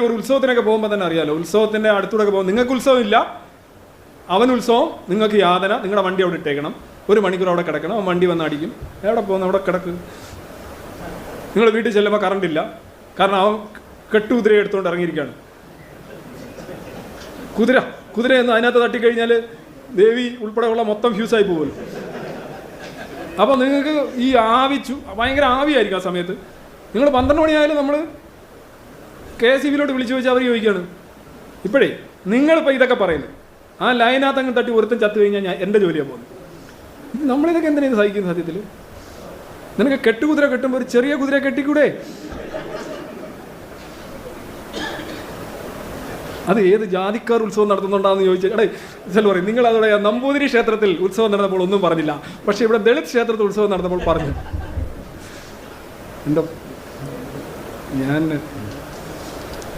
ഒരു ഉത്സവത്തിനൊക്കെ പോകുമ്പോൾ തന്നെ അറിയാലോ, ഉത്സവത്തിൻ്റെ അടുത്തൂടെ പോകുമ്പോൾ നിങ്ങൾക്ക് ഉത്സവം ഇല്ല, അവൻ ഉത്സവം, നിങ്ങൾക്ക് യാതന, നിങ്ങളുടെ വണ്ടി അവിടെ ഇട്ടേക്കണം, 1 മണിക്കൂർ അവിടെ കിടക്കണം, അവൻ വണ്ടി വന്ന് അടിക്കും. എവിടെ പോകുന്നു? അവിടെ കിടക്ക്. നിങ്ങൾ വീട്ടിൽ ചെല്ലുമ്പോൾ കറണ്ട് ഇല്ല, കാരണം അവൻ കെട്ടുകുതിര എടുത്തുകൊണ്ട് ഇറങ്ങിയിരിക്കുകയാണ്. കുതിരയൊന്നും അതിനകത്ത് തട്ടിക്കഴിഞ്ഞാൽ ദേവി ഉൾപ്പെടെയുള്ള മൊത്തം ഫ്യൂസായി പോകുമല്ലോ. അപ്പോൾ നിങ്ങൾക്ക് ഈ ഭയങ്കര ആവിയായിരിക്കും ആ സമയത്ത്. നിങ്ങൾ 12 മണിയായാലും നമ്മൾ KSEBിലോട്ട് വിളിച്ചു ചോദിച്ചാൽ അവർ ചോദിക്കുകയാണ്, ഇപ്പോഴേ നിങ്ങളിപ്പോൾ ഇതൊക്കെ പറയുന്നത് ആ ലൈനകത്ത് അങ്ങ് തട്ടി ഒരുത്തം ചത്തു കഴിഞ്ഞാൽ എൻ്റെ ജോലിയാണ് പോകുന്നത്. നമ്മളിതൊക്കെ എന്തിനാണ് സഹിക്കുന്നത്? സത്യത്തിൽ നിനക്ക് കെട്ടുകുതിര കെട്ടുമ്പോൾ ഒരു ചെറിയ കുതിര കെട്ടിക്കൂടെ? അത് ഏത് ജാതിക്കാർ ഉത്സവം നടത്തുന്നുണ്ടാന്ന് ചോദിച്ചാൽ പറയും, നിങ്ങൾ അതോടെ നമ്പൂതിരി ക്ഷേത്രത്തിൽ ഉത്സവം നടന്നപ്പോൾ ഒന്നും പറഞ്ഞില്ല, പക്ഷേ ഇവിടെ ദളിത് ക്ഷേത്രത്തിൽ ഉത്സവം നടന്നപ്പോൾ പറഞ്ഞു. ഞാൻ